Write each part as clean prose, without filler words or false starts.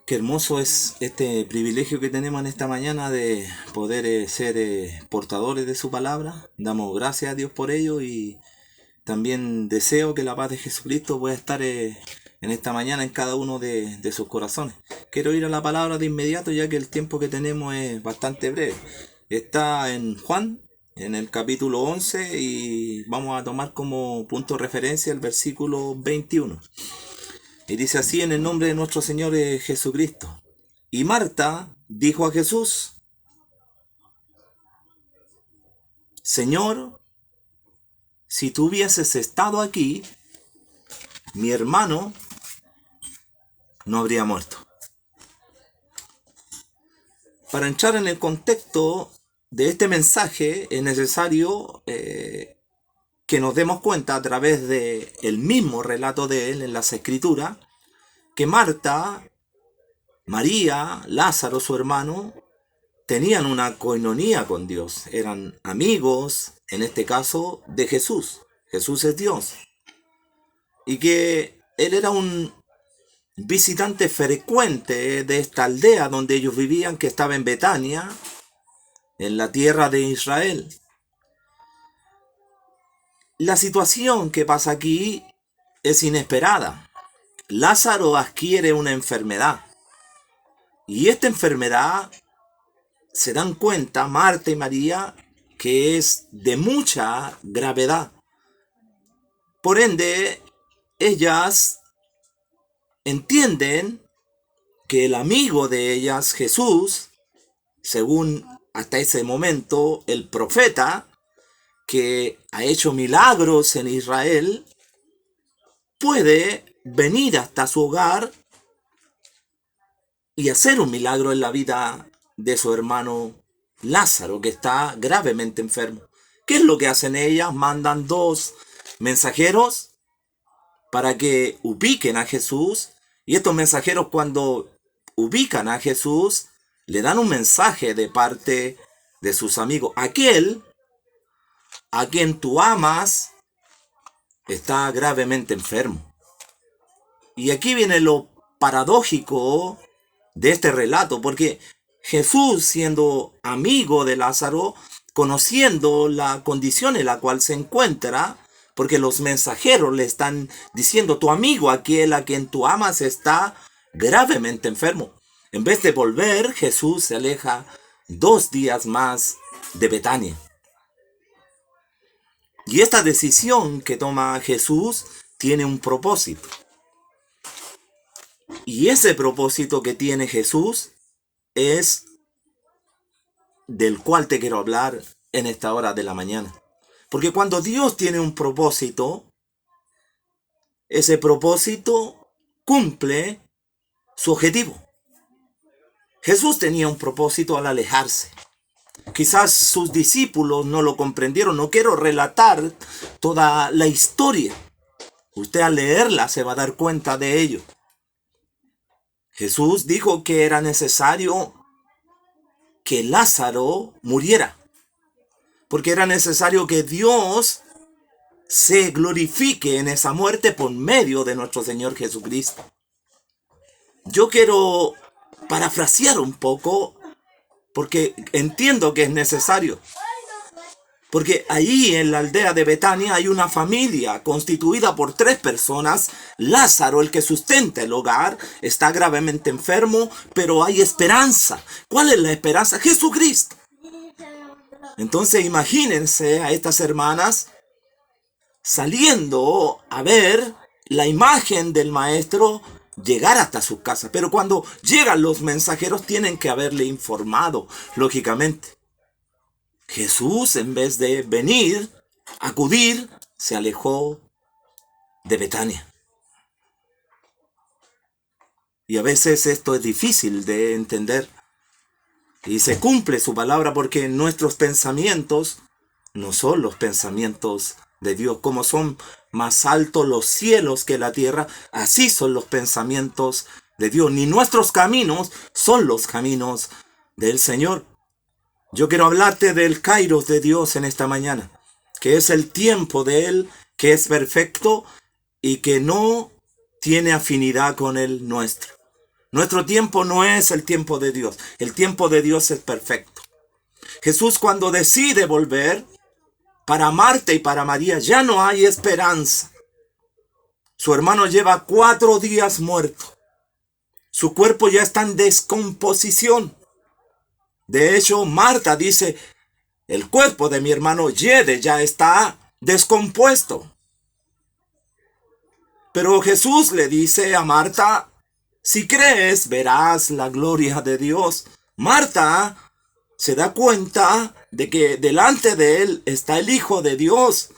Qué hermoso es este privilegio que tenemos en esta mañana de poder ser portadores de su palabra. Damos gracias a Dios por ello y también deseo que la paz de Jesucristo pueda estar en esta mañana en cada uno de sus corazones. Quiero ir a la palabra de inmediato ya que el tiempo que tenemos es bastante breve. Está en Juan, en el capítulo 11 y vamos a tomar como punto de referencia el versículo 21. Y dice así en el nombre de nuestro Señor Jesucristo. Y Marta dijo a Jesús: Señor, si tú hubieses estado aquí, mi hermano no habría muerto. Para entrar en el contexto de este mensaje es necesario que nos demos cuenta a través del mismo relato de él en las Escrituras, que Marta, María, Lázaro, su hermano, tenían una coinonía con Dios, eran amigos, en este caso, de Jesús. Jesús es Dios. Y que él era un visitante frecuente de esta aldea donde ellos vivían, que estaba en Betania, en la tierra de Israel. La situación que pasa aquí es inesperada. Lázaro adquiere una enfermedad. Y esta enfermedad, se dan cuenta Marta y María, que es de mucha gravedad. Por ende, ellas entienden que el amigo de ellas, Jesús, según hasta ese momento el profeta, que ha hecho milagros en Israel, puede venir hasta su hogar y hacer un milagro en la vida de su hermano Lázaro, que está gravemente enfermo. ¿Qué es lo que hacen ellas? Mandan dos mensajeros para que ubiquen a Jesús, y estos mensajeros, cuando ubican a Jesús, le dan un mensaje de parte de sus amigos. Aquel a quien tú amas está gravemente enfermo. Y aquí viene lo paradójico de este relato, porque Jesús, siendo amigo de Lázaro, conociendo la condición en la cual se encuentra, porque los mensajeros le están diciendo: tu amigo, aquel a quien tú amas, está gravemente enfermo. En vez de volver, Jesús se aleja 2 días más de Betania. Y esta decisión que toma Jesús tiene un propósito. Y ese propósito que tiene Jesús es del cual te quiero hablar en esta hora de la mañana. Porque cuando Dios tiene un propósito, ese propósito cumple su objetivo. Jesús tenía un propósito al alejarse. Quizás sus discípulos no lo comprendieron. No quiero relatar toda la historia. Usted al leerla se va a dar cuenta de ello. Jesús dijo que era necesario que Lázaro muriera, porque era necesario que Dios se glorifique en esa muerte por medio de nuestro Señor Jesucristo. Yo quiero parafrasear un poco, porque entiendo que es necesario. Porque ahí en la aldea de Betania hay una familia constituida por 3 personas. Lázaro, el que sustenta el hogar, está gravemente enfermo, pero hay esperanza. ¿Cuál es la esperanza? Jesucristo. Entonces imagínense a estas hermanas saliendo a ver la imagen del maestro llegar hasta sus casas. Pero cuando llegan los mensajeros tienen que haberle informado, lógicamente. Jesús, en vez de venir, acudir, se alejó de Betania. Y a veces esto es difícil de entender. Y se cumple su palabra, porque nuestros pensamientos no son los pensamientos de Dios. Como son más altos los cielos que la tierra, así son los pensamientos de Dios. Ni nuestros caminos son los caminos del Señor. Yo quiero hablarte del Kairos de Dios en esta mañana, que es el tiempo de Él, que es perfecto y que no tiene afinidad con el nuestro. Nuestro tiempo no es el tiempo de Dios. El tiempo de Dios es perfecto. Jesús, cuando decide volver, para Marta y para María ya no hay esperanza. Su hermano lleva 4 días muerto. Su cuerpo ya está en descomposición. De hecho, Marta dice, el cuerpo de mi hermano ya está descompuesto. Pero Jesús le dice a Marta, si crees, verás la gloria de Dios. Marta se da cuenta de que delante de él está el Hijo de Dios.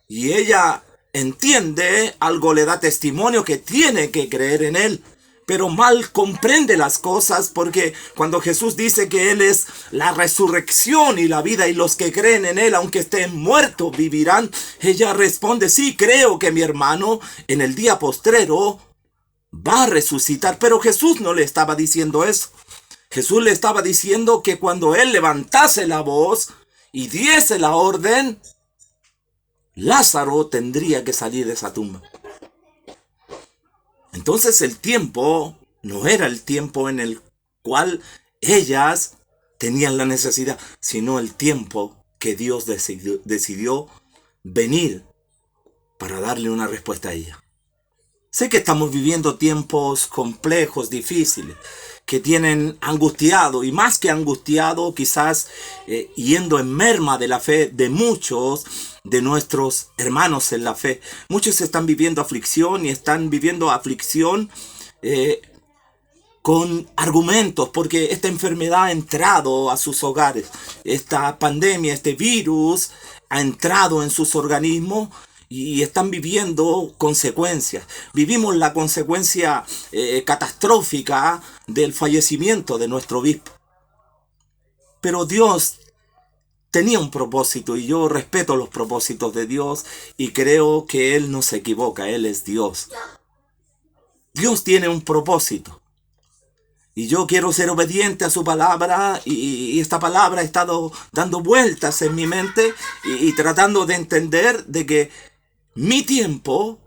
Y ella entiende, algo le da testimonio que tiene que creer en él. Pero mal comprende las cosas, porque cuando Jesús dice que Él es la resurrección y la vida, y los que creen en Él, aunque estén muertos, vivirán, ella responde, sí, creo que mi hermano en el día postrero va a resucitar. Pero Jesús no le estaba diciendo eso. Jesús le estaba diciendo que cuando Él levantase la voz y diese la orden, Lázaro tendría que salir de esa tumba. Entonces el tiempo no era el tiempo en el cual ellas tenían la necesidad, sino el tiempo que Dios decidió venir para darle una respuesta a ella. Sé que estamos viviendo tiempos complejos, difíciles, que tienen angustiado, y más que angustiado, quizás yendo en merma de la fe de muchos de nuestros hermanos en la fe. Muchos están viviendo aflicción, y están viviendo aflicción con argumentos, porque esta enfermedad ha entrado a sus hogares. Esta pandemia, este virus ha entrado en sus organismos y están viviendo consecuencias. Vivimos la consecuencia catastrófica del fallecimiento de nuestro obispo. Pero Dios tenía un propósito, y yo respeto los propósitos de Dios y creo que Él no se equivoca. Él es Dios. Dios tiene un propósito. Y yo quiero ser obediente a su palabra, y esta palabra ha estado dando vueltas en mi mente y tratando de entender de que mi tiempo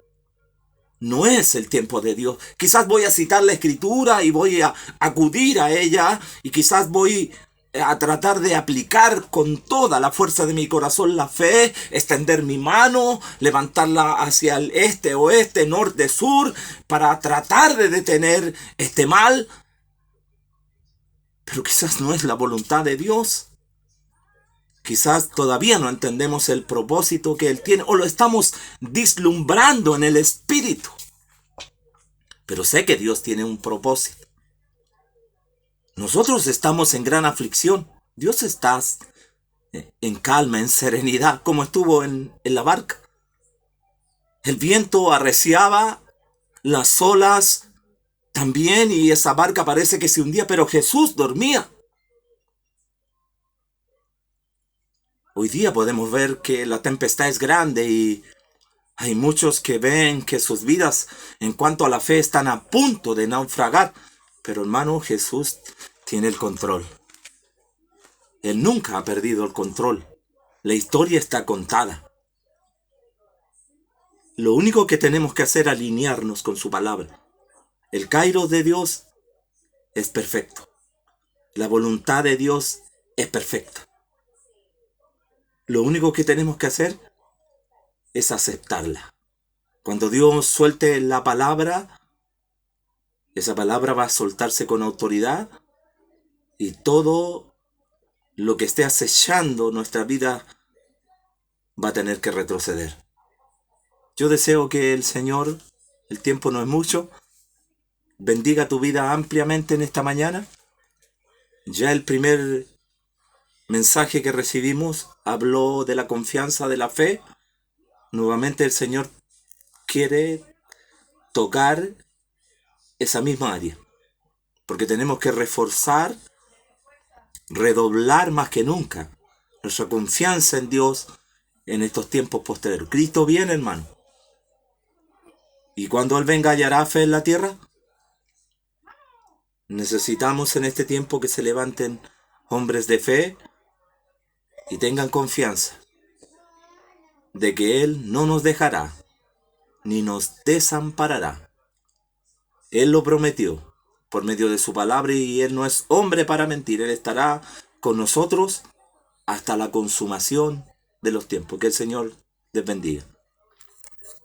no es el tiempo de Dios. Quizás voy a citar la Escritura y voy a acudir a ella, y quizás voy a tratar de aplicar con toda la fuerza de mi corazón la fe, extender mi mano, levantarla hacia el este, oeste, norte, sur, para tratar de detener este mal. Pero quizás no es la voluntad de Dios. Quizás todavía no entendemos el propósito que Él tiene, o lo estamos vislumbrando en el espíritu. Pero sé que Dios tiene un propósito. Nosotros estamos en gran aflicción. Dios está en calma, en serenidad, como estuvo en la barca. El viento arreciaba, las olas también, y esa barca parece que se hundía, pero Jesús dormía. Hoy día podemos ver que la tempestad es grande, y hay muchos que ven que sus vidas en cuanto a la fe están a punto de naufragar. Pero hermano, Jesús tiene el control. Él nunca ha perdido el control. La historia está contada. Lo único que tenemos que hacer es alinearnos con su palabra. El kairos de Dios es perfecto. La voluntad de Dios es perfecta. Lo único que tenemos que hacer es aceptarla. Cuando Dios suelte la palabra, esa palabra va a soltarse con autoridad, y todo lo que esté acechando nuestra vida va a tener que retroceder. Yo deseo que el Señor, el tiempo no es mucho, bendiga tu vida ampliamente en esta mañana. Ya el primer mensaje que recibimos habló de la confianza, de la fe. Nuevamente el Señor quiere tocar esa misma área, porque tenemos que reforzar, redoblar más que nunca nuestra confianza en Dios en estos tiempos posteriores. Cristo viene, hermano, y cuando Él venga, ¿hallará fe en la tierra? Necesitamos en este tiempo que se levanten hombres de fe y tengan confianza de que Él no nos dejará ni nos desamparará. Él lo prometió. por medio de su palabra, y Él no es hombre para mentir. Él estará con nosotros hasta la consumación de los tiempos. Que el Señor les bendiga.